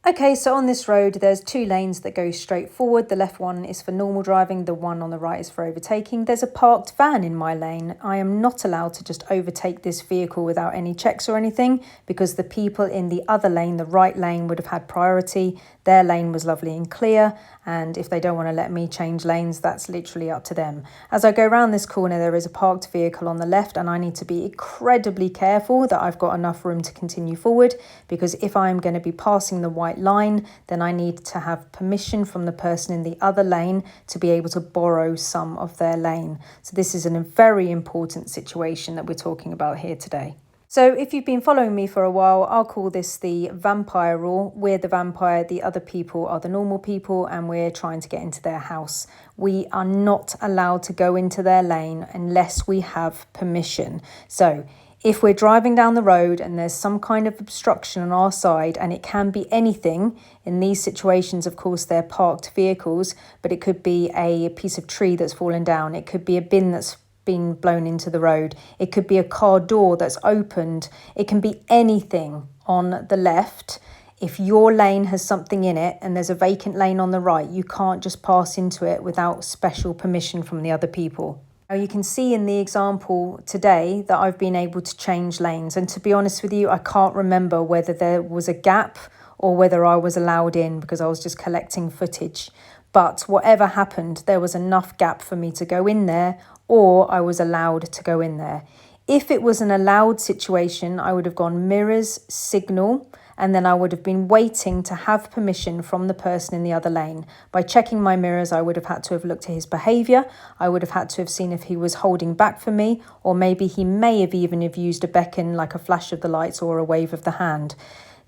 Okay, so on this road, there's two lanes that go straight forward. The left one is for normal driving, the one on the right is for overtaking. There's a parked van in my lane. I am not allowed to just overtake this vehicle without any checks or anything, because the people in the other lane, the right lane, would have had priority. Their lane was lovely and clear, and if they don't want to let me change lanes, that's literally up to them. As I go around this corner, there is a parked vehicle on the left, and I need to be incredibly careful that I've got enough room to continue forward, because if I'm going to be passing the white line, then I need to have permission from the person in the other lane to be able to borrow some of their lane. So this is a very important situation that we're talking about here today. So if you've been following me for a while, I'll call this the vampire rule. We're the vampire, the other people are the normal people, and we're trying to get into their house. We are not allowed to go into their lane unless we have permission. So if we're driving down the road and there's some kind of obstruction on our side, and it can be anything, in these situations, of course, they're parked vehicles, but it could be a piece of tree that's fallen down. It could be a bin that's been blown into the road. It could be a car door that's opened. It can be anything on the left. If your lane has something in it and there's a vacant lane on the right, you can't just pass into it without special permission from the other people. Now you can see in the example today that I've been able to change lanes, and to be honest with you, I can't remember whether there was a gap or whether I was allowed in, because I was just collecting footage. But whatever happened, there was enough gap for me to go in there, or I was allowed to go in there. If it was an allowed situation, I would have gone mirrors, signal, and then I would have been waiting to have permission from the person in the other lane. By checking my mirrors, I would have had to have looked at his behaviour. I would have had to have seen if he was holding back for me, or maybe he may have even have used a beckon, like a flash of the lights or a wave of the hand.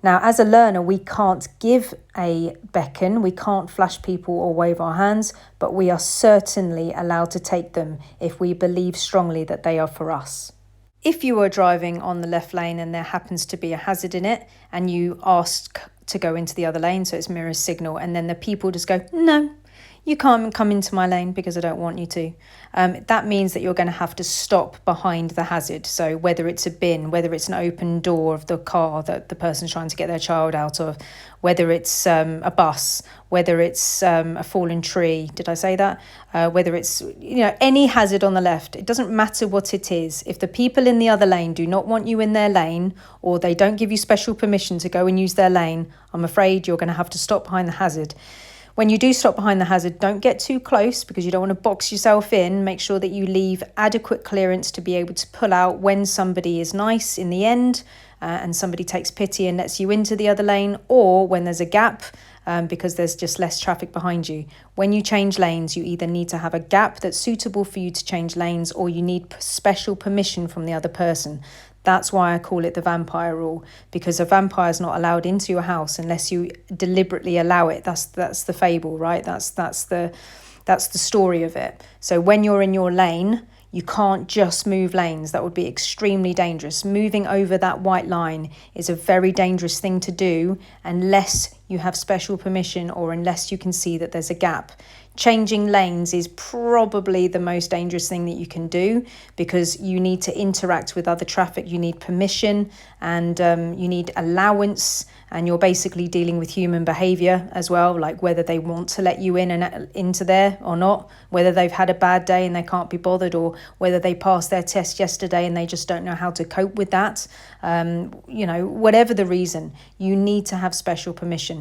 Now, as a learner, we can't give a beckon, we can't flash people or wave our hands, but we are certainly allowed to take them if we believe strongly that they are for us. If you are driving on the left lane and there happens to be a hazard in it, and you ask to go into the other lane, so it's mirror signal, and then the people just go, no, you can't come into my lane because I don't want you to. That means that you're going to have to stop behind the hazard. So whether it's a bin, whether it's an open door of the car that the person's trying to get their child out of, whether it's a bus, whether it's a fallen tree, did I say that? Whether it's any hazard on the left, it doesn't matter what it is. If the people in the other lane do not want you in their lane, or they don't give you special permission to go and use their lane, I'm afraid you're going to have to stop behind the hazard. When you do stop behind the hazard, don't get too close, because you don't want to box yourself in. Make sure that you leave adequate clearance to be able to pull out when somebody is nice in the end and somebody takes pity and lets you into the other lane, or when there's a gap because there's just less traffic behind you. When you change lanes, you either need to have a gap that's suitable for you to change lanes, or you need special permission from the other person. That's why I call it the vampire rule, because a vampire is not allowed into your house unless you deliberately allow it. That's the fable, right? That's the story of it. So when you're in your lane, you can't just move lanes. That would be extremely dangerous. Moving over that white line is a very dangerous thing to do unless you have special permission, or unless you can see that there's a gap. Changing lanes is probably the most dangerous thing that you can do, because you need to interact with other traffic, you need permission, and you need allowance, and you're basically dealing with human behaviour as well, like whether they want to let you in and into there or not, whether they've had a bad day and they can't be bothered, or whether they passed their test yesterday and they just don't know how to cope with that. Whatever the reason, you need to have special permission.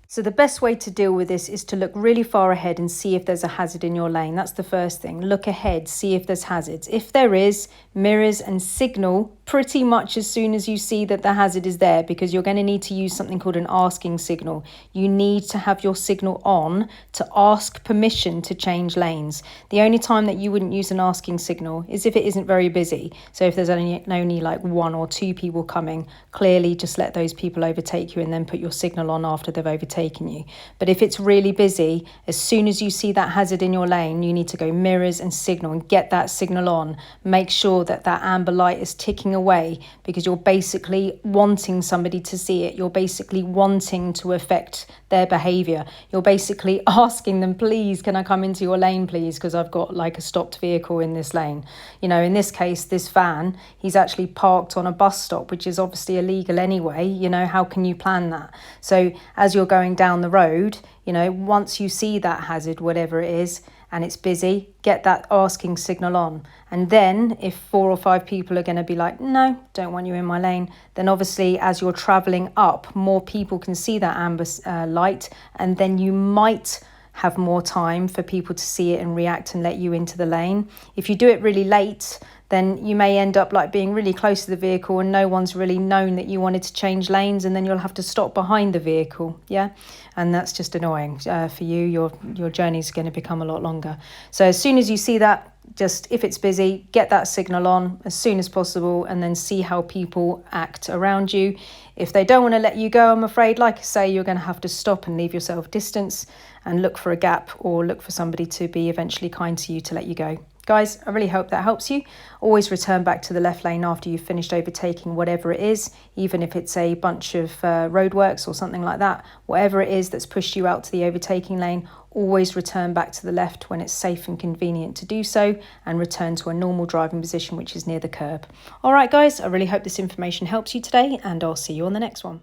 So the best way to deal with this is to look really far ahead and see if there's a hazard in your lane. That's the first thing. Look ahead, see if there's hazards. If there is, mirrors and signal pretty much as soon as you see that the hazard is there, because you're going to need to use something called an asking signal. You need to have your signal on to ask permission to change lanes. The only time that you wouldn't use an asking signal is if it isn't very busy. So if there's only like one or two people coming, clearly just let those people overtake you and then put your signal on after they've overtaken you. But if it's really busy, as soon as you see that hazard in your lane, you need to go mirrors and signal and get that signal on. Make sure that that amber light is ticking away because you're basically wanting somebody to see it. You're basically wanting to affect their behaviour. You're basically asking them, please, can I come into your lane, please, because I've got like a stopped vehicle in this lane. You know, in this case, this van, he's actually parked on a bus stop, which is obviously illegal anyway. You know, how can you plan that? So as you're going down the road, you know, once you see that hazard, whatever it is, and it's busy, get that asking signal on. And then if 4 or 5 people are going to be like, no, don't want you in my lane, then obviously as you're travelling up, more people can see that amber light, and then you might have more time for people to see it and react and let you into the lane. If you do it really late, then you may end up like being really close to the vehicle and no one's really known that you wanted to change lanes, and then you'll have to stop behind the vehicle. Yeah, and that's just annoying for you. Your journey is going to become a lot longer. So as soon as you see that, just if it's busy, get that signal on as soon as possible, and then see how people act around you. If they don't want to let you go, I'm afraid, like I say, you're going to have to stop and leave yourself distance and look for a gap, or look for somebody to be eventually kind to you to let you go. Guys, I really hope that helps you. Always return back to the left lane after you've finished overtaking whatever it is, even if it's a bunch of roadworks or something like that. Whatever it is that's pushed you out to the overtaking lane, always return back to the left when it's safe and convenient to do so, and return to a normal driving position, which is near the curb. All right, guys, I really hope this information helps you today, and I'll see you on the next one.